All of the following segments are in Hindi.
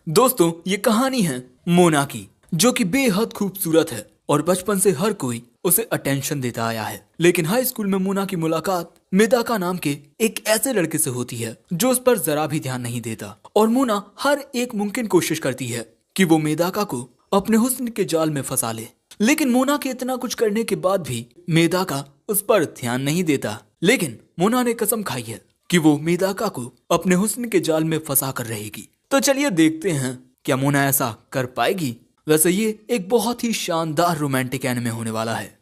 दोस्तों, ये कहानी है मोना की, जो कि बेहद खूबसूरत है और बचपन से हर कोई उसे अटेंशन देता आया है। लेकिन हाई स्कूल में मोना की मुलाकात मेदाका नाम के एक ऐसे लड़के से होती है जो उस पर जरा भी ध्यान नहीं देता, और मोना हर एक मुमकिन कोशिश करती है कि वो मेदाका को अपने हुस्न के जाल में फंसा ले। लेकिन मोना के इतना कुछ करने के बाद भी मेदाका उस पर ध्यान नहीं देता। लेकिन मोना ने कसम खाई है कि वो मेदाका को अपने हुस्न के जाल में फंसा कर रहेगी। तो चलिए देखते हैं क्या मोना ऐसा कर पाएगी। वैसे ये एक बहुत ही शानदार रोमांटिक एनिमे होने वाला है।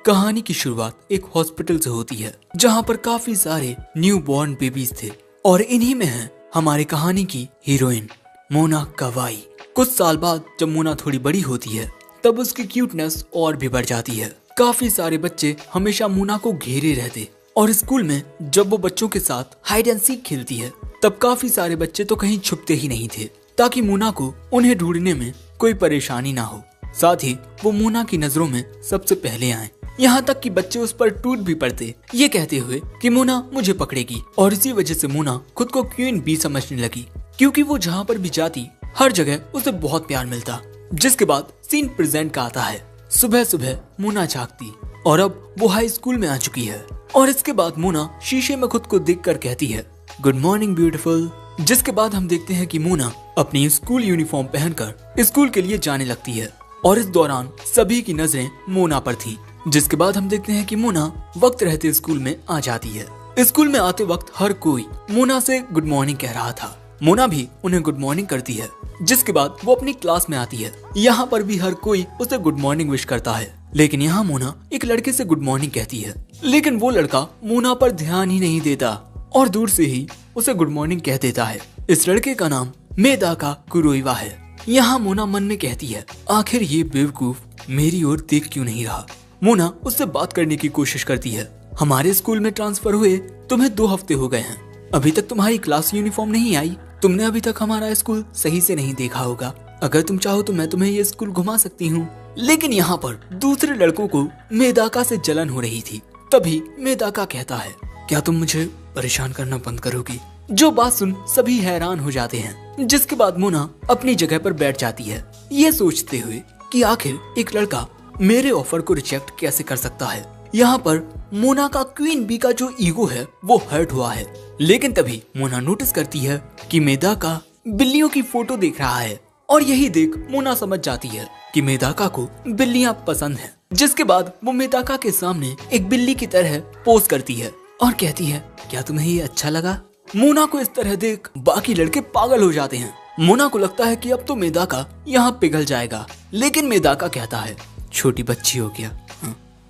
कहानी की शुरुआत एक हॉस्पिटल से होती है जहाँ पर काफी सारे न्यू बॉर्न बेबीज थे, और इन्हीं में है हमारी कहानी की हीरोइन मोना कवाई। कुछ साल बाद जब मोना थोड़ी बड़ी होती है तब उसकी क्यूटनेस और भी बढ़ जाती है। काफी सारे बच्चे हमेशा मोना को घेरे रहते, और स्कूल में जब वो बच्चों के साथ हाइड एंड सीक खेलती है तब काफी सारे बच्चे तो कहीं छुपते ही नहीं थे ताकि मोना को उन्हें ढूंढने में कोई परेशानी ना हो। साथ ही वो मोना की नजरों में सबसे पहले आए। यहाँ तक कि बच्चे उस पर टूट भी पड़ते, ये कहते हुए कि मोना मुझे पकड़ेगी। और इसी वजह से मोना खुद को क्वीन बी समझने लगी, क्योंकि वो जहाँ पर भी जाती हर जगह उसे बहुत प्यार मिलता। जिसके बाद सीन प्रेजेंट का आता है। सुबह सुबह मोना जागती और अब वो हाई स्कूल में आ चुकी है। और इसके बाद मोना शीशे में खुद को देख कर कहती है, गुड मॉर्निंग ब्यूटीफुल। जिसके बाद हम देखते हैं कि मोना अपनी स्कूल यूनिफॉर्म पहनकर स्कूल के लिए जाने लगती है, और इस दौरान सभी की नजरें मोना पर थी। जिसके बाद हम देखते हैं कि मोना वक्त रहते स्कूल में आ जाती है। स्कूल में आते वक्त हर कोई मोना से गुड मॉर्निंग कह रहा था। मोना भी उन्हें गुड मॉर्निंग करती है। जिसके बाद वो अपनी क्लास में आती है। यहाँ पर भी हर कोई उसे गुड मॉर्निंग विश करता है। लेकिन यहाँ मोना एक लड़के से गुड मॉर्निंग कहती है, लेकिन वो लड़का मोना पर ध्यान ही नहीं देता और दूर से ही उसे गुड मॉर्निंग कह देता है। इस लड़के का नाम मेदाका कुरोइवा है। यहाँ मोना मन में कहती है, आखिर ये बेवकूफ मेरी ओर देख क्यों नहीं रहा। मोना उससे बात करने की कोशिश करती है। हमारे स्कूल में ट्रांसफर हुए तुम्हें 2 हफ्ते हो गए हैं, अभी तक तुम्हारी क्लास यूनिफॉर्म नहीं आई। तुमने अभी तक हमारा स्कूल सही से नहीं देखा होगा। अगर तुम चाहो तो मैं तुम्हें ये स्कूल घुमा सकती हूँ। लेकिन यहाँ पर दूसरे लड़कों को मेदाका से जलन हो रही थी। तभी मेदाका कहता है, क्या तुम मुझे परेशान करना बंद करोगी। जो बात सुन सभी हैरान हो जाते हैं। जिसके बाद मोना अपनी जगह पर बैठ जाती है, ये सोचते हुए कि आखिर एक लड़का मेरे ऑफर को रिजेक्ट कैसे कर सकता है। यहाँ पर मोना का क्वीन बी का जो ईगो है वो हर्ट हुआ है। लेकिन तभी मोना नोटिस करती है कि मेदाका बिल्लियों की फोटो देख रहा है, और यही देख मोना समझ जाती है कि मेदाका को बिल्लियां पसंद हैं। जिसके बाद वो मेदाका के सामने एक बिल्ली की तरह पोज करती है और कहती है, क्या तुम्हें ये अच्छा लगा। मोना को इस तरह देख बाकी लड़के पागल हो जाते हैं। मोना को लगता है कि अब तो मेदाका यहाँ पिघल जाएगा, लेकिन मेदाका कहता है, छोटी बच्ची हो क्या।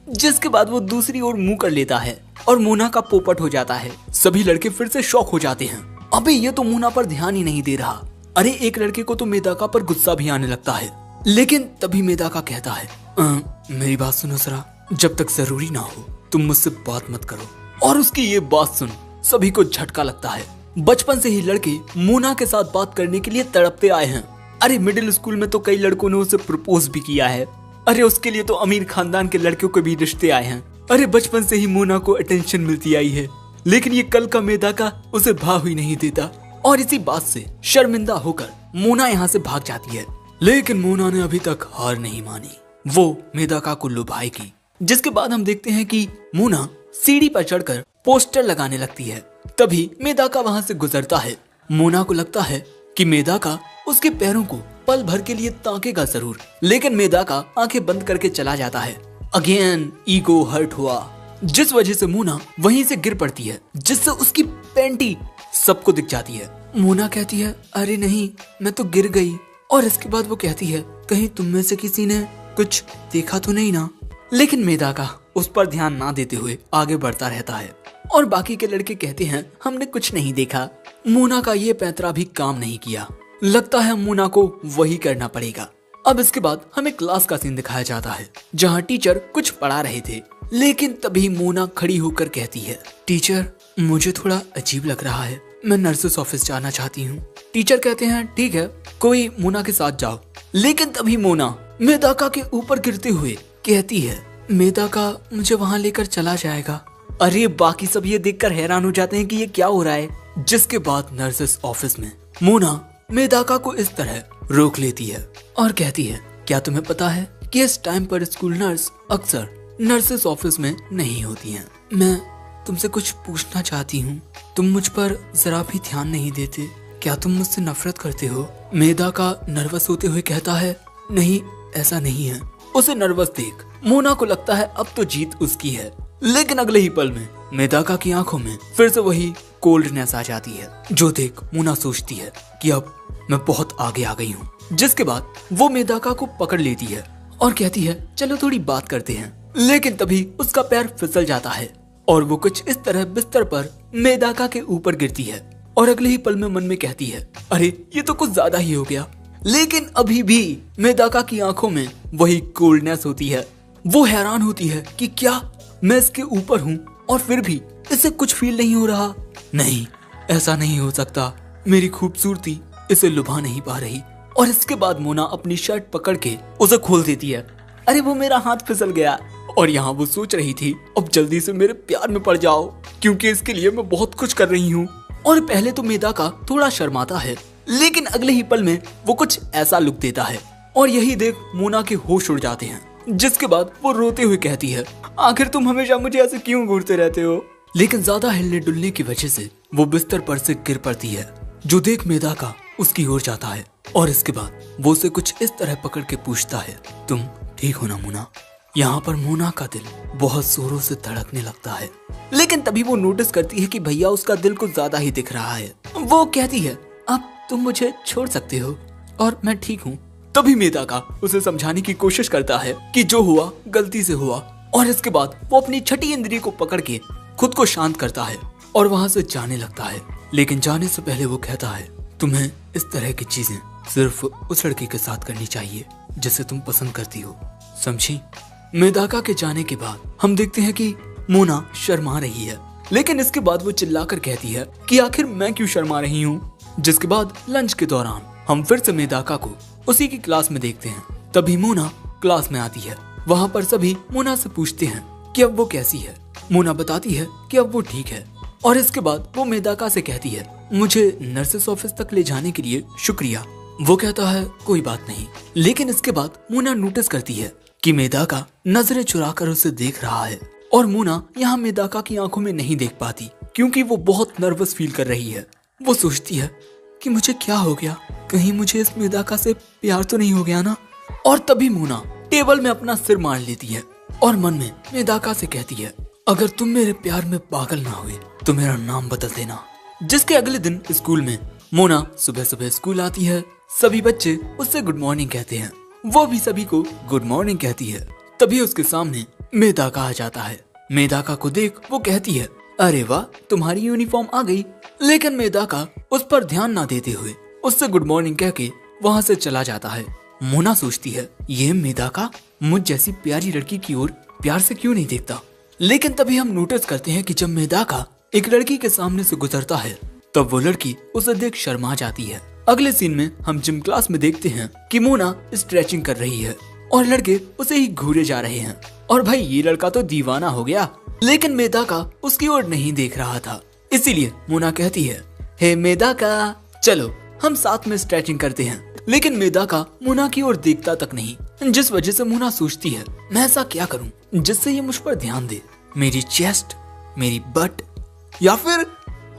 जिसके बाद वो दूसरी ओर मुंह कर लेता है और मोना का पोपट हो जाता है। सभी लड़के फिर से शॉक हो जाते हैं। अबे ये तो मोना पर ध्यान ही नहीं दे रहा। अरे एक लड़के को तो मेदाका पर गुस्सा भी आने लगता है। लेकिन तभी मेदाका कहता है, मेरी बात सुनो जरा, जब तक जरूरी ना हो तुम मुझसे बात मत करो। और उसकी ये बात सुन सभी को झटका लगता है। बचपन से ही लड़के मोना के साथ बात करने के लिए तड़पते आए हैं। अरे मिडिल स्कूल में तो कई लड़कों ने उसे प्रपोज भी किया है। अरे उसके लिए तो अमीर खानदान के लड़कियों के भी रिश्ते आए हैं। अरे बचपन से ही मोना को अटेंशन मिलती आई है, लेकिन ये कल का मेदाका उसे भाव ही नहीं देता। और इसी बात से शर्मिंदा होकर मोना यहाँ से भाग जाती है। लेकिन मोना ने अभी तक हार नहीं मानी, वो मेदाका को लुभाएगी। जिसके बाद हम देखते हैं कि मोना सीढ़ी पर चढ़कर पोस्टर लगाने लगती है। तभी मेदाका वहाँ से गुजरता है। मोना को लगता है कि मेदाका उसके पैरों को पल भर के लिए ताकेगा जरूर, लेकिन मेदाका आंखें बंद करके चला जाता है। अगेन ईगो हर्ट हुआ, जिस वजह से मोना वहीं से गिर पड़ती है, जिससे उसकी पैंटी सबको दिख जाती है। मोना कहती है, अरे नहीं मैं तो गिर गई। और इसके बाद वो कहती है, कहीं तुम में से किसी ने कुछ देखा तो नहीं ना। लेकिन मेदाका उस पर ध्यान ना देते हुए आगे बढ़ता रहता है, और बाकी के लड़के कहते हैं, हमने कुछ नहीं देखा। मोना का ये पैंतरा भी काम नहीं किया। लगता है मोना को वही करना पड़ेगा। अब इसके बाद हमें क्लास का सीन दिखाया जाता है, जहाँ टीचर कुछ पढ़ा रहे थे। लेकिन तभी मोना खड़ी होकर कहती है, टीचर मुझे थोड़ा अजीब लग रहा है, मैं नर्सेस ऑफिस जाना चाहती हूँ। टीचर कहते हैं, ठीक है कोई मोना के साथ जाओ। लेकिन तभी मोना मेदाका के ऊपर गिरते हुए कहती है, मेदाका मुझे वहाँ लेकर चला जाएगा। अरे बाकी सब ये देखकर हैरान हो जाते हैं कि ये क्या हो रहा है। जिसके बाद नर्सेस ऑफिस में मोना मेदाका को इस तरह रोक लेती है और कहती है, क्या तुम्हें पता है कि इस टाइम पर स्कूल नर्स अक्सर नर्सेस ऑफिस में नहीं होती हैं। मैं तुमसे कुछ पूछना चाहती हूँ, तुम मुझ पर जरा भी ध्यान नहीं देते, क्या तुम मुझसे नफरत करते हो? मेदाका नर्वस होते हुए कहता है, नहीं ऐसा नहीं है। उसे नर्वस देख मोना को लगता है अब तो जीत उसकी है, लेकिन अगले ही पल में मेदाका की आंखों में फिर से वही कोल्डनेस आ जाती है, जो देख मोना सोचती है कि अब मैं बहुत आगे आ गई हूँ। जिसके बाद वो मेदाका को पकड़ लेती है और कहती है, चलो थोड़ी बात करते हैं। लेकिन तभी उसका पैर फिसल जाता है और वो कुछ इस तरह बिस्तर पर मेदाका के ऊपर गिरती है और अगले ही पल में मन में कहती है, अरे ये तो कुछ ज्यादा ही हो गया। लेकिन अभी भी मेदाका की आंखों में वही कोल्डनेस होती है। वो हैरान होती है कि क्या मैं इसके ऊपर हूँ और फिर भी इसे कुछ फील नहीं हो रहा। नहीं, ऐसा नहीं हो सकता, मेरी खूबसूरती इसे लुभा नहीं पा रही। और इसके बाद मोना अपनी शर्ट पकड़ के उसे खोल देती है। अरे वो मेरा हाथ फिसल गया। और यहाँ वो सोच रही थी, अब जल्दी से मेरे प्यार में पड़ जाओ, क्योंकि इसके लिए मैं बहुत कुछ कर रही हूँ। और पहले तो मेदाका थोड़ा शर्माता है, लेकिन अगले ही पल में वो कुछ ऐसा लुक देता है और यही देख मोना के होश उड़ जाते हैं। जिसके बाद वो रोते हुए कहती है, आखिर तुम हमेशा मुझे ऐसे क्यों घूरते रहते हो? लेकिन ज्यादा हिलने डुलने की वजह से वो बिस्तर पर से गिर पड़ती है, जो देख मेदाका उसकी ओर जाता है और इसके बाद वो उसे कुछ इस तरह पकड़ के पूछता है, तुम ठीक हो ना मोना? यहाँ पर मोना का दिल बहुत जोरों से धड़कने लगता है, लेकिन तभी वो नोटिस करती है कि भैया उसका दिल कुछ ज्यादा ही दिख रहा है। वो कहती है, अब तुम मुझे छोड़ सकते हो और मैं ठीक हूँ। तभी मेदाका उसे समझाने की कोशिश करता है कि जो हुआ गलती से हुआ, और इसके बाद वो अपनी छठी इंद्री को पकड़ के खुद को शांत करता है और वहाँ से जाने लगता है। लेकिन जाने से पहले वो कहता है, तुम्हें इस तरह की चीजें सिर्फ उस लड़के के साथ करनी चाहिए जिसे तुम पसंद करती हो, समझी? मेदाका के जाने के बाद हम देखते हैं कि मोना शर्मा रही है, लेकिन इसके बाद वो चिल्लाकर कहती है कि आखिर मैं क्यों शर्मा रही हूँ। जिसके बाद लंच के दौरान हम फिर से मेदाका को उसी की क्लास में देखते हैं। तभी मोना क्लास में आती है। वहाँ पर सभी मोना से पूछते हैं कि अब वो कैसी है। मोना बताती है कि अब वो ठीक है और इसके बाद वो मेदाका से कहती है, मुझे नर्सेस ऑफिस तक ले जाने के लिए शुक्रिया। वो कहता है, कोई बात नहीं। लेकिन इसके बाद मोना नोटिस करती है कि मेदाका नजरें चुराकर उसे देख रहा है और मोना यहाँ मेदाका की आंखों में नहीं देख पाती, क्योंकि वो बहुत नर्वस फील कर रही है। वो सोचती है कि मुझे क्या हो गया, कहीं मुझे इस मेदाका से प्यार तो नहीं हो गया ना। और तभी मोना टेबल में अपना सिर मार लेती है और मन में मेदाका से कहती है, अगर तुम मेरे प्यार में पागल ना हुए तो मेरा नाम बदल देना। जिसके अगले दिन स्कूल में मोना सुबह सुबह स्कूल आती है। सभी बच्चे उससे गुड मॉर्निंग कहते हैं, वो भी सभी को गुड मॉर्निंग कहती है। तभी उसके सामने मेदाका आ जाता है। मेदाका को देख वो कहती है, अरे वाह, तुम्हारी यूनिफॉर्म आ गई। लेकिन मेदाका उस पर ध्यान ना देते हुए उससे गुड मॉर्निंग कह के वहाँ से चला जाता है। मोना सोचती है, ये मेदाका मुझ जैसी प्यारी लड़की की ओर प्यार से क्यों नहीं देखता। लेकिन तभी हम नोटिस करते हैं कि जब मेदाका एक लड़की के सामने से गुजरता है तब वो लड़की उसे देख शर्मा जाती है। अगले सीन में हम जिम क्लास में देखते हैं कि मोना स्ट्रेचिंग कर रही है और लड़के उसे ही घूरे जा रहे हैं। और भाई ये लड़का तो दीवाना हो गया, लेकिन मेदाका उसकी ओर नहीं देख रहा था। इसीलिए मोना कहती है, हे मेदाका, चलो हम साथ में स्ट्रेचिंग करते हैं। लेकिन मेदाका मोना की ओर देखता तक नहीं, जिस वजह से मोना सोचती है, मैं ऐसा क्या करूं जिससे ये मुझ पर ध्यान दे, मेरी चेस्ट, मेरी बट, या फिर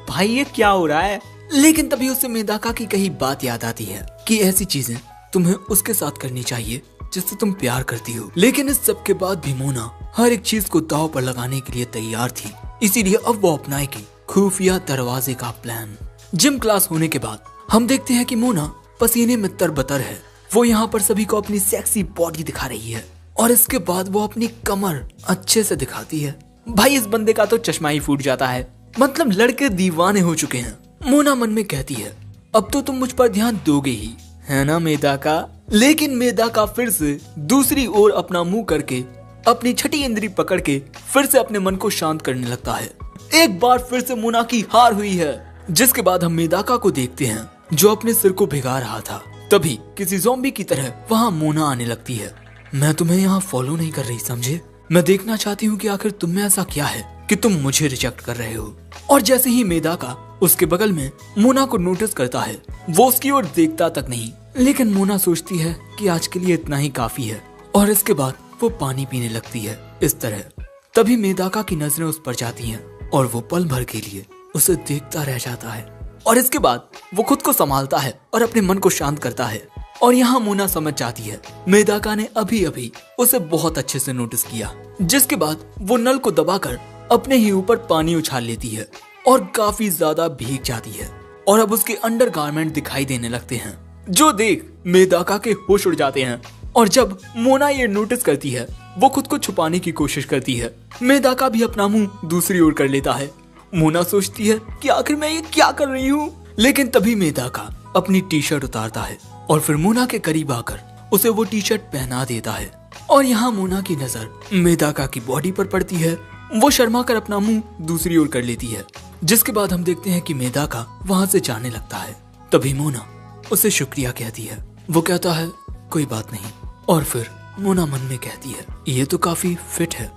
भाई ये क्या हो रहा है। लेकिन तभी उसे मेदाका की कही बात याद आती है कि ऐसी चीजें तुम्हें उसके साथ करनी चाहिए जिससे तुम प्यार करती हो। लेकिन इस सब के बाद भी मोना हर एक चीज को दांव पर लगाने के लिए तैयार थी, इसीलिए अब वो अपनाएगी खुफिया दरवाजे का प्लान। जिम क्लास होने के बाद हम देखते हैं कि मोना पसीने में तरबतर है। वो यहाँ पर सभी को अपनी सेक्सी बॉडी दिखा रही है और इसके बाद वो अपनी कमर अच्छे से दिखाती है। भाई इस बंदे का तो चश्मा ही फूट जाता है, मतलब लड़के दीवाने हो चुके हैं। मोना मन में कहती है, अब तो तुम मुझ पर ध्यान दोगे ही, है ना मेदाका। लेकिन मेदाका फिर से दूसरी ओर अपना मुंह करके अपनी छठी इंद्री पकड़ के फिर से अपने मन को शांत करने लगता है। एक बार फिर से मोना की हार हुई है। जिसके बाद हम मेदाका को देखते हैं जो अपने सिर को भिगा रहा था। तभी किसी ज़ॉम्बी की तरह वहाँ मोना आने लगती है। मैं तुम्हें यहाँ फॉलो नहीं कर रही, समझे? मैं देखना चाहती हूँ कि आखिर तुम में ऐसा क्या है कि तुम मुझे रिजेक्ट कर रहे हो। और जैसे ही मेदाका उसके बगल में मोना को नोटिस करता है, वो उसकी ओर देखता तक नहीं, लेकिन मोना सोचती है कि आज के लिए इतना ही काफी है और इसके बाद वो पानी पीने लगती है। इस तरह तभी मेदाका की नजरें उस पर जाती हैं और वो पल भर के लिए उसे देखता रह जाता है और इसके बाद वो खुद को संभालता है और अपने मन को शांत करता है। और यहाँ मोना समझ जाती है मेदाका ने अभी अभी उसे बहुत अच्छे से नोटिस किया, जिसके बाद वो नल को दबाकर अपने ही ऊपर पानी उछाल लेती है और काफी ज्यादा भीग जाती है और अब उसके अंडरगारमेंट दिखाई देने लगते हैं, जो देख मेदाका के होश उड़ जाते हैं। और जब मोना ये नोटिस करती है, वो खुद को छुपाने की कोशिश करती है। मेदाका भी अपना मुंह दूसरी ओर कर लेता है। मोना सोचती है कि आखिर मैं ये क्या कर रही हूँ, लेकिन तभी मेदाका अपनी टी शर्ट उतारता है और फिर मोना के करीब आकर उसे वो टी शर्ट पहना देता है। और यहाँ मोना की नजर मेदाका की बॉडी पर पड़ती है। वो शर्मा कर अपना मुंह दूसरी ओर कर लेती है, जिसके बाद हम देखते हैं कि मेदाका वहाँ से जाने लगता है। तभी मोना उसे शुक्रिया कहती है। वो कहता है कोई बात नहीं, और फिर मोना मन में कहती है ये तो काफी फिट है।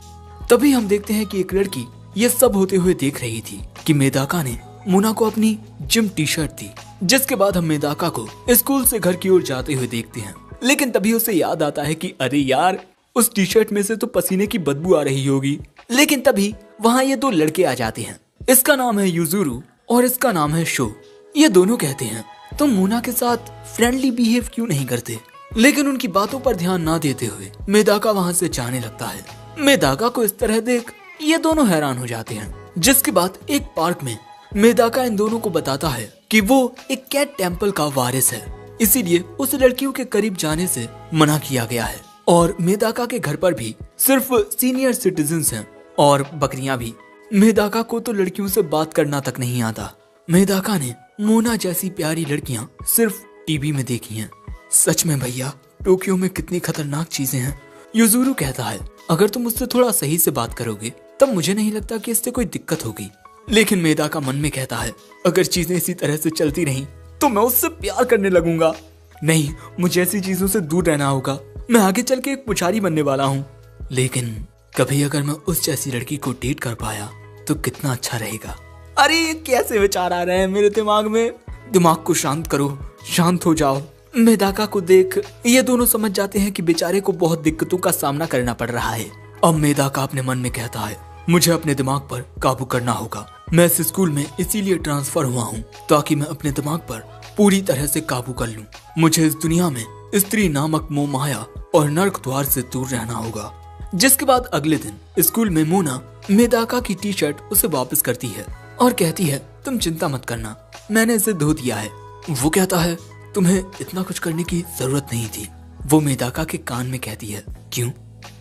तभी हम देखते हैं कि एक लड़की ये सब होते हुए देख रही थी कि मेदाका ने मोना को अपनी जिम टी शर्ट दी, जिसके बाद हम मेदाका को स्कूल से घर की ओर जाते हुए देखते हैं। लेकिन तभी उसे याद आता है कि अरे यार, उस टी शर्ट में से तो पसीने की बदबू आ रही होगी। लेकिन तभी वहाँ ये दो लड़के आ जाते हैं। इसका नाम है युजुरू और इसका नाम है शो। ये दोनों कहते हैं तुम मोना के साथ फ्रेंडली बिहेव क्यों नहीं करते, लेकिन उनकी बातों पर ध्यान ना देते हुए मेदाका वहाँ से जाने लगता है। मेदाका को इस तरह देख ये दोनों हैरान हो जाते हैं, जिसके बाद एक पार्क में मेदाका इन दोनों को बताता है कि वो एक कैट टेम्पल का वारिस है, इसीलिए उस लड़कियों के करीब जाने से मना किया गया है। और मेदाका के घर पर भी सिर्फ सीनियर सिटीजन्स हैं और बकरियां भी। मेदाका को तो लड़कियों से बात करना तक नहीं आता। मेदाका ने मोना जैसी प्यारी लड़कियां सिर्फ टीवी में देखी हैं। सच में भैया, टोक्यो में कितनी खतरनाक चीजें हैं। युजुरू कहता है अगर तुम उससे थोड़ा सही से बात करोगे तब मुझे नहीं लगता कि इससे कोई दिक्कत होगी। लेकिन मेदाका मन में कहता है अगर चीजें इसी तरह से चलती रहीं तो मैं उससे प्यार करने लगूंगा। नहीं, मुझे ऐसी चीजों से दूर रहना होगा। मैं आगे चल के एक पुजारी बनने वाला हूँ। लेकिन कभी अगर मैं उस जैसी लड़की को डेट कर पाया तो कितना अच्छा रहेगा। अरे ये कैसे विचार आ रहे हैं मेरे दिमाग में। दिमाग को शांत करो, शांत हो जाओ। मेदाका को देख ये दोनों समझ जाते हैं कि बेचारे को बहुत दिक्कतों का सामना करना पड़ रहा है। अब मेदाका अपने मन में कहता है मुझे अपने दिमाग पर काबू करना होगा। मैं इस स्कूल में इसीलिए ट्रांसफर हुआ हूँ ताकि मैं अपने दिमाग पर पूरी तरह से काबू कर लूँ। मुझे इस दुनिया में स्त्री नामक मोह माया और नर्क द्वार से दूर रहना होगा। जिसके बाद अगले दिन स्कूल में मोना मेदाका की टी शर्ट उसे वापस करती है और कहती है तुम चिंता मत करना, मैंने इसे धो दिया है। वो कहता है तुम्हें इतना कुछ करने की जरूरत नहीं थी। वो मेदाका के कान में कहती है क्यों,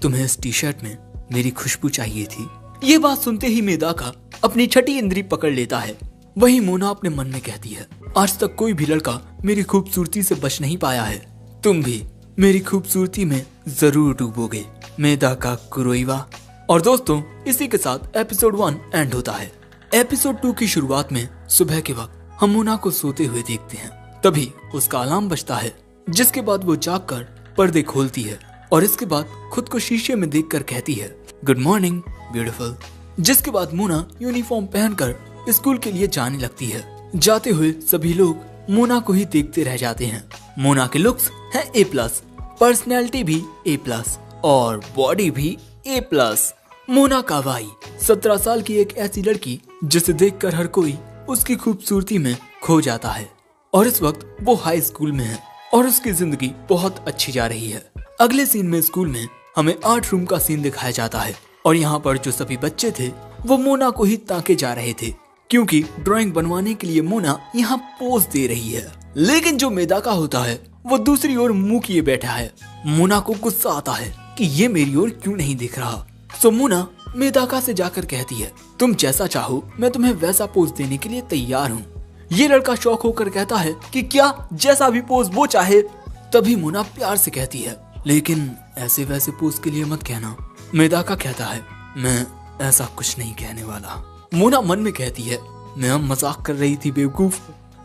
तुम्हें इस टी शर्ट में मेरी खुशबू चाहिए थी। ये बात सुनते ही मेदाका अपनी छठी इंद्री पकड़ लेता है। वहीं मोना अपने मन में कहती है आज तक कोई भी लड़का मेरी खूबसूरती से बच नहीं पाया है, तुम भी मेरी खूबसूरती में जरूर डूबोगे। मेदाका कुरोइवा। और दोस्तों, इसी के साथ एपिसोड 1 एंड होता है। एपिसोड 2 की शुरुआत में सुबह के वक्त हम मोना को सोते हुए देखते हैं। तभी उसका अलार्म बजता है, जिसके बाद वो जागकर पर्दे खोलती है और इसके बाद खुद को शीशे में देखकर कहती है गुड मॉर्निंग ब्यूटीफुल। जिसके बाद मोना यूनिफॉर्म पहनकर स्कूल के लिए जाने लगती है। जाते हुए सभी लोग मोना को ही देखते रह जाते हैं। मोना के लुक्स है A+, पर्सनैलिटी भी A+, और बॉडी भी A+। मोना कावाई 17 साल की एक ऐसी लड़की जिसे देखकर हर कोई उसकी खूबसूरती में खो जाता है। और इस वक्त वो हाई स्कूल में है और उसकी जिंदगी बहुत अच्छी जा रही है। अगले सीन में स्कूल में हमें आर्ट रूम का सीन दिखाया जाता है और यहाँ पर जो सभी बच्चे थे वो मोना को ही ताके जा रहे थे, क्योंकि ड्राइंग बनवाने के लिए मोना यहाँ पोज दे रही है। लेकिन जो मेदाका होता है वो दूसरी ओर मुंह किए बैठा है। मोना को गुस्सा आता है कि ये मेरी ओर क्यों नहीं देख रहा। सो मोना मेदाका से जाकर कहती है तुम जैसा चाहो मैं तुम्हें वैसा पोज देने के लिए तैयार हूँ। ये लड़का शौक होकर कहता है कि क्या जैसा भी पोज वो चाहे। तभी मोना प्यार से कहती है लेकिन ऐसे वैसे पोज के लिए मत कहना। मेदाका कहता है मैं ऐसा कुछ नहीं कहने वाला। मोना मन में कहती है मैं मजाक कर रही थी बेवकूफ,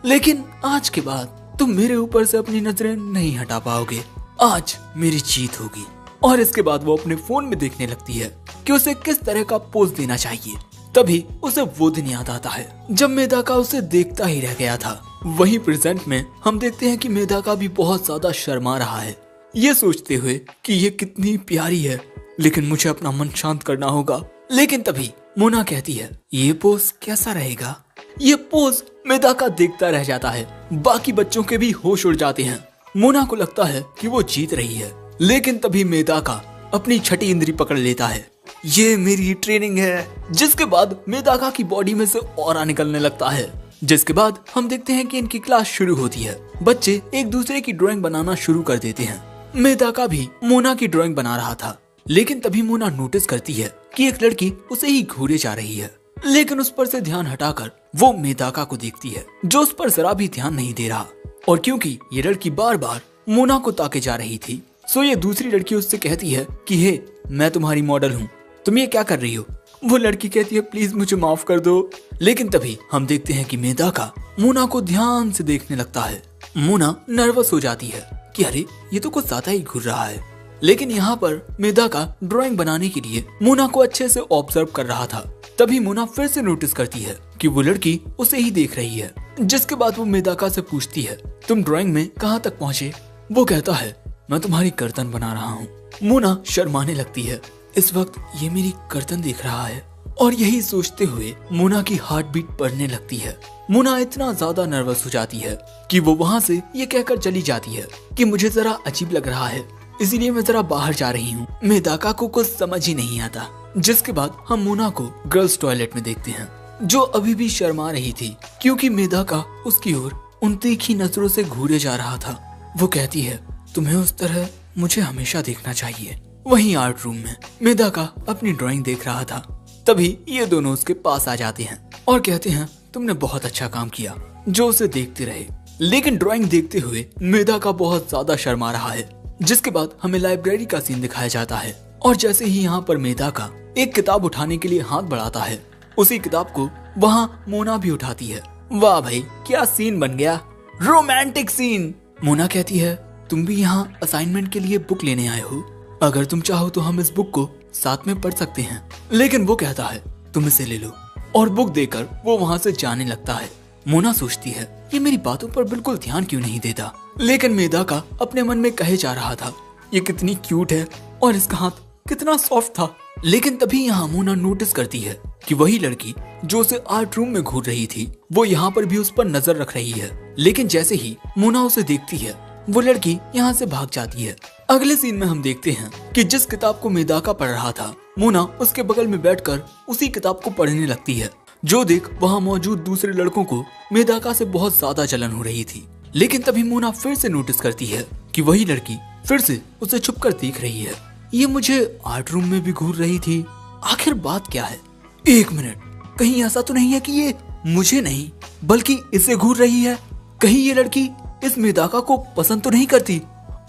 लेकिन आज के बाद तुम मेरे ऊपर से अपनी नजरें नहीं हटा पाओगे। आज मेरी जीत होगी। और इसके बाद वो अपने फोन में देखने लगती है कि उसे किस तरह का पोज देना चाहिए। तभी उसे वो दिन याद आता है जब मेदाका उसे देखता ही रह गया था। वहीं प्रेजेंट में हम देखते हैं कि मेदाका भी बहुत ज्यादा शर्मा रहा है, ये सोचते हुए कि ये कितनी प्यारी है, लेकिन मुझे अपना मन शांत करना होगा। लेकिन तभी मोना कहती है, ये पोज कैसा रहेगा। ये पोज मेदाका देखता रह जाता है। बाकी बच्चों के भी होश उड़ जाते हैं। मोना को लगता है कि वो जीत रही है, लेकिन तभी मेदाका अपनी छठी इंद्री पकड़ लेता है। ये मेरी ट्रेनिंग है। जिसके बाद मेदाका की बॉडी में से ऑरा निकलने लगता है। जिसके बाद हम देखते हैं कि इनकी क्लास शुरू होती है। बच्चे एक दूसरे की ड्राइंग बनाना शुरू कर देते हैं। मेदाका भी मोना की ड्राइंग बना रहा था, लेकिन तभी मोना नोटिस करती है कि एक लड़की उसे ही घूरे जा रही है। लेकिन उस पर से ध्यान हटाकर वो मेदाका को देखती है, जो उस पर जरा भी ध्यान नहीं दे रहा। और क्योंकि ये लड़की बार बार मोना को ताके जा रही थी, सो ये दूसरी लड़की उससे कहती है कि हे, मैं तुम्हारी मॉडल हूँ, तुम ये क्या कर रही हो। वो लड़की कहती है, प्लीज मुझे माफ कर दो। लेकिन तभी हम देखते हैं कि मेदाका मोना को ध्यान से देखने लगता है। मोना नर्वस हो जाती है कि अरे, ये तो कुछ ज्यादा ही घूर रहा है। लेकिन यहाँ पर मेदाका ड्राइंग बनाने के लिए मोना को अच्छे से ऑब्जर्व कर रहा था। तभी मोना फिर से नोटिस करती है कि वो लड़की उसे ही देख रही है। जिसके बाद वो मेदाका से पूछती है, तुम ड्राइंग में कहाँ तक पहुँचे। वो कहता है, मैं तुम्हारी गर्दन बना रहा हूँ। मोना शर्माने लगती है। इस वक्त ये मेरी गर्दन देख रहा है। और यही सोचते हुए मोना की हार्ट बीट बढ़ने लगती है। मोना इतना ज्यादा नर्वस हो जाती है कि वो वहाँ से ये कहकर चली जाती है कि मुझे जरा अजीब लग रहा है, इसीलिए मैं जरा बाहर जा रही हूँ। मेदाका को कुछ समझ ही नहीं आता। जिसके बाद हम मोना को गर्ल्स टॉयलेट में देखते हैं, जो अभी भी शर्मा रही थी क्योंकि मेदाका उसकी ओर उन तीखी नजरों से घूरे जा रहा था। वो कहती है, तुम्हें उस तरह मुझे हमेशा देखना चाहिए। वहीं आर्ट रूम में मेदाका अपनी ड्राइंग देख रहा था। तभी ये दोनों उसके पास आ जाते हैं और कहते हैं, तुमने बहुत अच्छा काम किया। जो उसे देखते रहे, लेकिन ड्राइंग देखते हुए मेदाका बहुत ज्यादा शर्मा रहा है। जिसके बाद हमें लाइब्रेरी का सीन दिखाया जाता है। और जैसे ही यहाँ पर मेदाका एक किताब उठाने के लिए हाथ बढ़ाता है, उसी किताब को वहाँ मोना भी उठाती है। वाह भाई, क्या सीन बन गया, रोमांटिक सीन। मोना कहती है, तुम भी यहाँ असाइनमेंट के लिए बुक लेने आए हो, अगर तुम चाहो तो हम इस बुक को साथ में पढ़ सकते हैं। लेकिन वो कहता है, तुम इसे ले लो। और बुक देकर वो वहाँ से जाने लगता है। मोना सोचती है, ये मेरी बातों पर बिल्कुल ध्यान क्यों नहीं देता। लेकिन मेदाका अपने मन में कहे जा रहा था, ये कितनी क्यूट है और इसका हाथ कितना सॉफ्ट था। लेकिन तभी यहाँ मोना नोटिस करती है कि वही लड़की जो उसे आर्ट रूम में घूर रही थी, वो यहाँ पर भी उस पर नजर रख रही है। लेकिन जैसे ही मोना उसे देखती है, वो लड़की यहाँ से भाग जाती है। अगले सीन में हम देखते हैं कि जिस किताब को मेदाका पढ़ रहा था, मोना उसके बगल में बैठकर उसी किताब को पढ़ने लगती है। जो देख वहाँ मौजूद दूसरे लड़कों को मेदाका से बहुत ज्यादा जलन हो रही थी। लेकिन तभी मोना फिर से नोटिस करती है कि वही लड़की फिर से उसे छुपकर देख रही है। ये मुझे आर्ट रूम में भी घूर रही थी, आखिर बात क्या है। एक मिनट, कहीं ऐसा तो नहीं है कि ये मुझे नहीं बल्कि इसे घूर रही है। कहीं ये लड़की इस मेदाका को पसंद तो नहीं करती,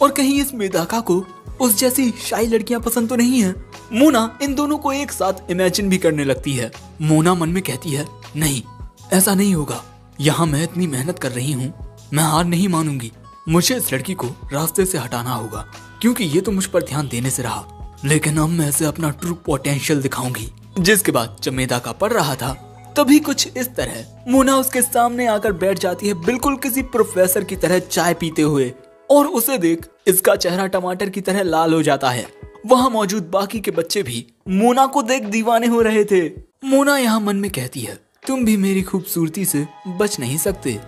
और कहीं इस मेदाका को उस जैसी शाई लड़कियां पसंद तो नहीं है। मोना इन दोनों को एक साथ इमेजिन भी करने लगती है। मोना मन में कहती है, नहीं, ऐसा नहीं होगा। यहाँ मैं इतनी मेहनत कर रही हूँ, मैं हार नहीं मानूंगी। मुझे इस लड़की को रास्ते से हटाना होगा, क्योंकि ये तो मुझ पर ध्यान देने से रहा। लेकिन अब मैं इसे अपना ट्रू पोटेंशियल दिखाऊंगी। जिसके बाद जब मेदाका पढ़ रहा था, तभी कुछ इस तरह मोना उसके सामने आकर बैठ जाती है, बिल्कुल किसी प्रोफेसर की तरह चाय पीते हुए। और उसे देख इसका चेहरा टमाटर की तरह लाल हो जाता है। वहाँ मौजूद बाकी के बच्चे भी मोना को देख दीवाने हो रहे थे। मोना यहाँ मन में कहती है, तुम भी मेरी खूबसूरती से बच नहीं सकते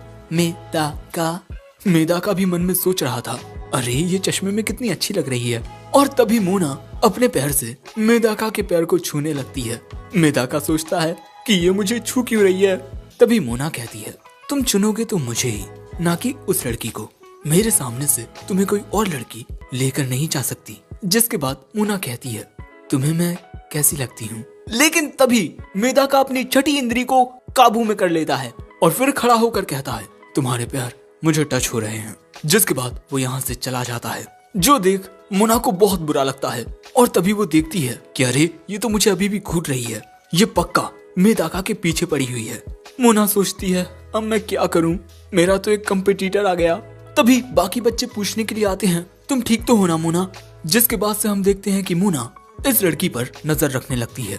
मेदाका भी मन में सोच रहा था, अरे ये चश्मे में कितनी अच्छी लग रही है। और तभी मोना अपने पैर से मेदाका के पैर को छूने लगती है। मेदाका सोचता है कि ये मुझे छू क्यों रही है। तभी मोना कहती है, तुम चुनोगे तो मुझे ही, ना कि उस लड़की को। मेरे सामने से तुम्हें कोई और लड़की लेकर नहीं जा सकती। जिसके बाद मोना कहती है, तुम्हें मैं कैसी लगती हूँ। लेकिन तभी मेदाका अपनी छठी इंद्री को काबू में कर लेता है और फिर खड़ा होकर कहता है, तुम्हारे पैर मुझे टच हो रहे हैं। जिसके बाद वो यहाँ से चला जाता है। जो देख मोना को बहुत बुरा लगता है। और तभी वो देखती है कि अरे ये तो मुझे अभी भी घूर रही है, ये पक्का मेदाका के पीछे पड़ी हुई है। मोना सोचती है, अब मैं क्या करूं, मेरा तो एक कंपटीटर आ गया। तभी बाकी बच्चे पूछने के लिए आते हैं, तुम ठीक तो हो ना मोना। जिसके बाद से हम देखते हैं कि मोना इस लड़की पर नजर रखने लगती है।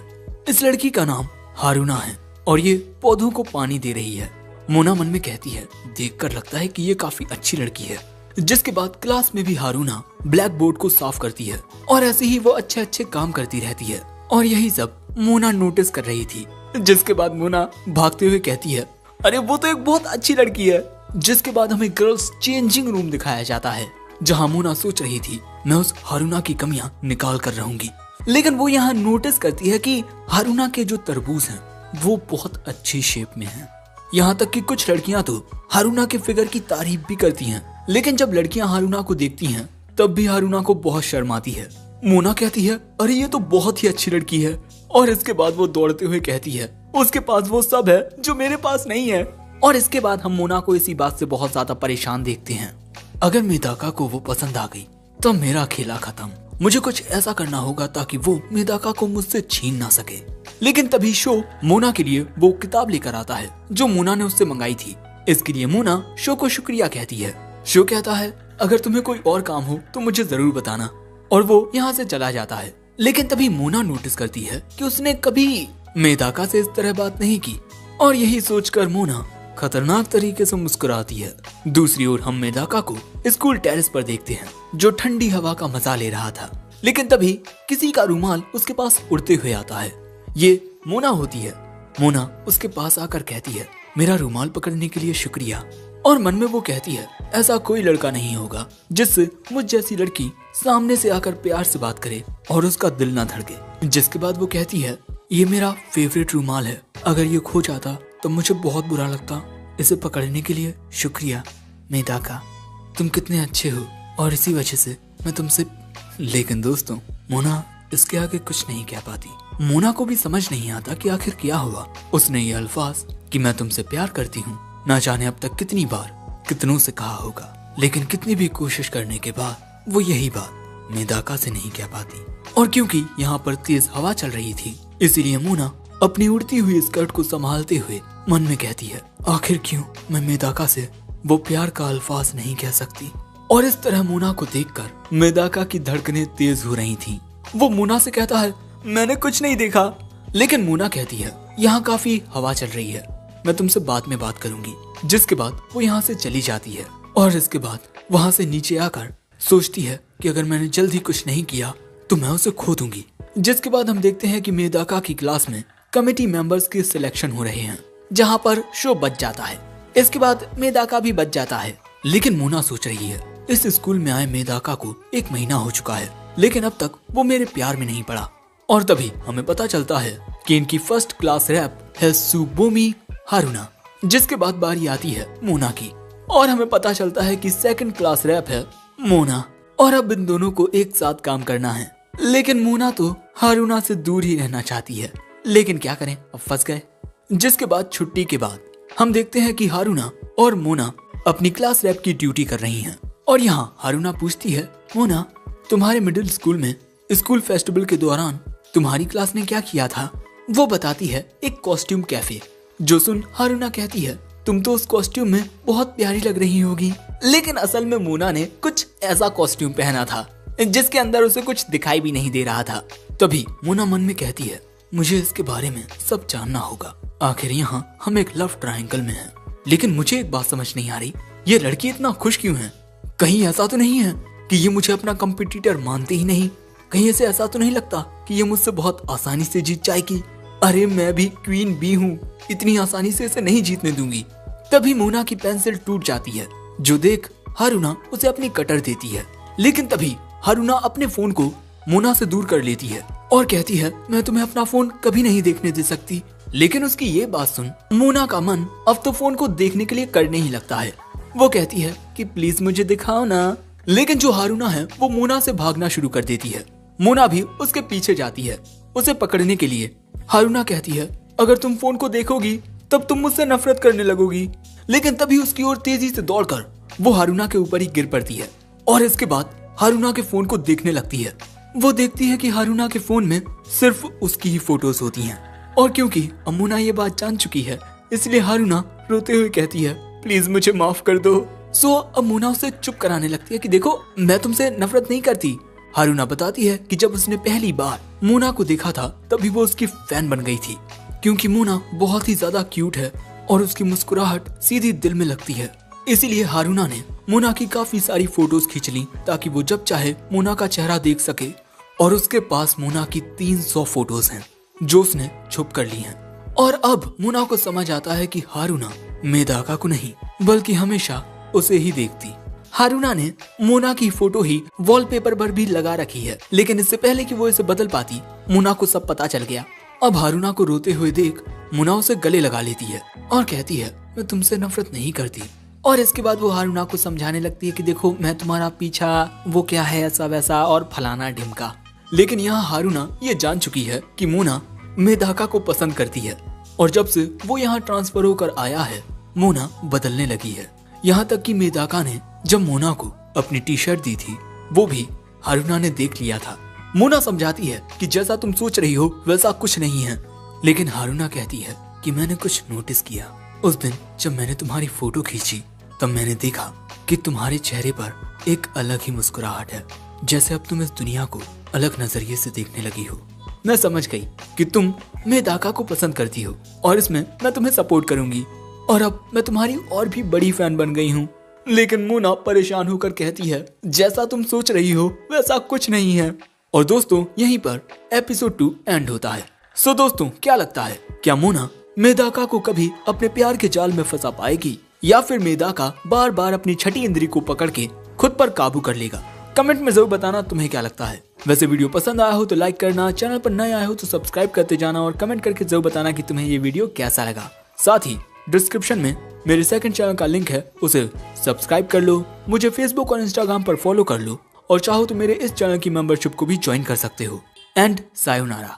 इस लड़की का नाम हारूना है और ये पौधों को पानी दे रही है। मोना मन में कहती है, देखकर लगता है कि ये काफी अच्छी लड़की है। जिसके बाद क्लास में भी हारूना ब्लैक बोर्ड को साफ करती है और ऐसे ही वो अच्छे अच्छे काम करती रहती है और यही सब मोना नोटिस कर रही थी। जिसके बाद मोना भागते हुए कहती है, अरे वो तो एक बहुत अच्छी लड़की है। जिसके बाद हमें गर्ल्स चेंजिंग रूम दिखाया जाता है, जहाँ मोना सोच रही थी मैं उस हारूना की कमियां निकाल कर रहूंगी। लेकिन वो यहाँ नोटिस करती है कि हारूना के जो तरबूज हैं वो बहुत अच्छी शेप में हैं। यहाँ तक कि कुछ लड़कियां तो हारूना के फिगर की तारीफ भी करती हैं। लेकिन जब लड़कियां हारूना को देखती हैं तब भी हारूना को बहुत शर्म आती है। मोना कहती है, अरे ये तो बहुत ही अच्छी लड़की है। और इसके बाद वो दौड़ते हुए कहती है, उसके पास वो सब है जो मेरे पास नहीं है। और इसके बाद हम मोना को इसी बात से बहुत ज्यादा परेशान देखते हैं। अगर मेदाका को वो पसंद आ गई तो मेरा खेला खत्म। मुझे कुछ ऐसा करना होगा ताकि वो मेदाका को मुझसे छीन ना सके। लेकिन तभी शो मोना के लिए वो किताब लेकर आता है जो मोना ने उससे मंगाई थी। इसके लिए मोना शो को शुक्रिया कहती है। शो कहता है, अगर तुम्हें कोई और काम हो तो मुझे जरूर बताना। और वो यहाँ से चला जाता है। लेकिन तभी मोना नोटिस करती है कि उसने कभी मेदाका से इस तरह बात नहीं की और यही सोचकर मोना खतरनाक तरीके से मुस्कुराती है। दूसरी ओर हम मेदाका को स्कूल टेरेस पर देखते हैं जो ठंडी हवा का मजा ले रहा था। लेकिन तभी किसी का रुमाल उसके पास उड़ते हुए आता है। ये मोना होती है। मोना उसके पास आकर कहती है, मेरा रुमाल पकड़ने के लिए शुक्रिया। और मन में वो कहती है, ऐसा कोई लड़का नहीं होगा जिससे मुझ जैसी लड़की सामने से आकर प्यार से बात करे और उसका दिल ना धड़के। जिसके बाद वो कहती है, ये मेरा फेवरेट रुमाल है, अगर ये खो जाता तो मुझे बहुत बुरा लगता। इसे पकड़ने के लिए शुक्रिया मेदाका, तुम कितने अच्छे हो और इसी वजह से मैं तुमसे। लेकिन दोस्तों, मोना इसके आगे कुछ नहीं कह पाती। मोना को भी समझ नहीं आता कि आखिर क्या हुआ। उसने ये अल्फाज कि मैं तुमसे प्यार करती हूँ ना जाने अब तक कितनी बार कितनों से कहा होगा, लेकिन कितनी भी कोशिश करने के बाद वो यही बात मेदाका से नहीं कह पाती। और क्योंकि यहाँ पर तेज हवा चल रही थी, इसीलिए मोना अपनी उड़ती हुई स्कर्ट को संभालते हुए मन में कहती है, आखिर क्यों मैं मेदाका से वो प्यार का अल्फाज नहीं कह सकती। और इस तरह मोना को देखकर मेदाका की धड़कनें तेज हो रही थीं। वो मोना से कहता है, मैंने कुछ नहीं देखा। लेकिन मोना कहती है, यहाँ काफी हवा चल रही है, मैं तुमसे बाद में बात करूंगी। जिसके बाद वो यहाँ से चली जाती है और इसके बाद वहाँ से नीचे आकर सोचती है कि अगर मैंने जल्दी कुछ नहीं किया तो मैं उसे खो दूंगी। जिसके बाद हम देखते हैं कि मेदाका की क्लास में कमेटी मेंबर्स के सिलेक्शन हो रहे हैं, जहाँ पर शो बच जाता है। इसके बाद मेदाका भी बच जाता है। लेकिन मोना सोच रही है, इस स्कूल में आए मेदाका को 1 महीना हो चुका है, लेकिन अब तक वो मेरे प्यार में नहीं पड़ा। और तभी हमें पता चलता है कि इनकी फर्स्ट क्लास रैप है सुबोमी हारूना। जिसके बाद बारी आती है मोना की और हमें पता चलता है कि सेकंड क्लास रैप है मोना। और अब इन दोनों को एक साथ काम करना है। लेकिन मोना तो हारूना से दूर ही रहना चाहती है, लेकिन क्या करें, अब फंस गए। जिसके बाद छुट्टी के बाद हम देखते हैं कि हारूना और मोना अपनी क्लास रैप की ड्यूटी कर रही हैं। और यहाँ हारूना पूछती है, मोना तुम्हारे मिडिल स्कूल में स्कूल फेस्टिवल के दौरान तुम्हारी क्लास ने क्या किया था? वो बताती है, एक कॉस्ट्यूम कैफे। जो सुन हारूना कहती है, तुम तो उस कॉस्ट्यूम में बहुत प्यारी लग रही होगी। लेकिन असल में मोना ने कुछ ऐसा कॉस्ट्यूम पहना था जिसके अंदर उसे कुछ दिखाई भी नहीं दे रहा था। तभी मोना मन में कहती है, मुझे इसके बारे में सब जानना होगा। आखिर यहाँ हम एक लव ट्रायंगल में हैं। लेकिन मुझे एक बात समझ नहीं आ रही, ये लड़की इतना खुश क्यों है? कहीं ऐसा तो नहीं है कि ये मुझे अपना कंपटीटर मानते ही नहीं? कहीं इसे ऐसा तो नहीं लगता कि ये मुझसे बहुत आसानी से जीत जाएगी? अरे मैं भी क्वीन बी हूँ, इतनी आसानी से इसे नहीं जीतने दूंगी। तभी मोना की पेंसिल टूट जाती है, जो देख हारूना उसे अपनी कटर देती है। लेकिन तभी हारूना अपने फोन को मोना से दूर कर लेती है और कहती है, मैं तुम्हें अपना फोन कभी नहीं देखने दे सकती। लेकिन उसकी ये बात सुन मोना का मन अब तो फोन को देखने के लिए करने ही लगता है। वो कहती है कि प्लीज मुझे दिखाओ ना। लेकिन जो हारूना है वो मोना से भागना शुरू कर देती है। मोना भी उसके पीछे जाती है उसे पकड़ने के लिए। हारूना कहती है, अगर तुम फोन को देखोगी तब तुम मुझसे नफरत करने लगोगी। लेकिन तभी उसकी ओर तेजी से दौड़कर वो हारूना के ऊपर ही गिर पड़ती है और इसके बाद हारूना के फोन को देखने लगती है। वो देखती है कि हारूना के फोन में सिर्फ उसकी ही फोटोज होती हैं। और क्योंकि अब मोना ये बात जान चुकी है, इसलिए हारूना रोते हुए कहती है, प्लीज मुझे माफ कर दो। सो अब मोना उसे चुप कराने लगती है कि देखो मैं तुमसे नफरत नहीं करती। हारूना बताती है कि जब उसने पहली बार मोना को देखा था तभी वो उसकी फैन बन गई थी। क्योंकि मोना बहुत ही ज्यादा क्यूट है और उसकी मुस्कुराहट सीधी दिल में लगती है। इसीलिए हारूना ने मोना की काफी सारी फोटोज खींच ली ताकि वो जब चाहे मोना का चेहरा देख सके। और उसके पास मोना की 300 फोटोज हैं जो उसने छुप कर ली हैं। और अब मोना को समझ आता है कि हारूना मेदाका को नहीं बल्कि हमेशा उसे ही देखती। हारूना ने मोना की फोटो ही वॉलपेपर पर भी लगा रखी है, लेकिन इससे पहले कि वो इसे बदल पाती मोना को सब पता चल गया। अब हारूना को रोते हुए देख मोना उसे गले लगा लेती है और कहती है मैं तुमसे नफरत नहीं करती। और इसके बाद वो हारूना को समझाने लगती है कि देखो मैं तुम्हारा पीछा वो क्या है ऐसा वैसा और फलाना ढिमका। लेकिन यहाँ हारूना ये जान चुकी है कि मोना मेदाका को पसंद करती है और जब से वो यहाँ ट्रांसफर होकर आया है मोना बदलने लगी है। यहाँ तक कि मेदाका ने जब मोना को अपनी टी शर्ट दी थी वो भी हारूना ने देख लिया था। मोना समझाती है कि जैसा तुम सोच रही हो वैसा कुछ नहीं है, लेकिन हारूना कहती है कि मैंने कुछ नोटिस किया। उस दिन जब मैंने तुम्हारी फोटो खींची तब मैंने देखा कि तुम्हारे चेहरे पर एक अलग ही मुस्कुराहट है, जैसे अब तुम इस दुनिया को अलग नजरिए से देखने लगी हो। मैं समझ गई कि तुम मेदाका को पसंद करती हो और इसमें मैं तुम्हें सपोर्ट करूंगी और अब मैं तुम्हारी और भी बड़ी फैन बन गई हूँ। लेकिन मोना परेशान होकर कहती है जैसा तुम सोच रही हो वैसा कुछ नहीं है। और दोस्तों यहीं पर एपिसोड 2 एंड होता है। सो दोस्तों क्या लगता है, क्या मोना मेदाका को कभी अपने प्यार के जाल में फंसा पाएगी या फिर मेदाका बार बार अपनी छठी इंद्री को पकड़ के खुद पर काबू कर लेगा? कमेंट में जरूर बताना तुम्हें क्या लगता है। वैसे वीडियो पसंद आया हो तो लाइक करना, चैनल पर नए आए हो तो सब्सक्राइब करते जाना और कमेंट करके जरूर बताना कि तुम्हें ये वीडियो कैसा लगा। साथ ही डिस्क्रिप्शन में मेरे सेकंड चैनल का लिंक है, उसे सब्सक्राइब कर लो। मुझे फेसबुक और इंस्टाग्राम पर फॉलो कर लो और चाहो तो मेरे इस चैनल की मेंबरशिप को भी ज्वाइन कर सकते हो। And sayonara.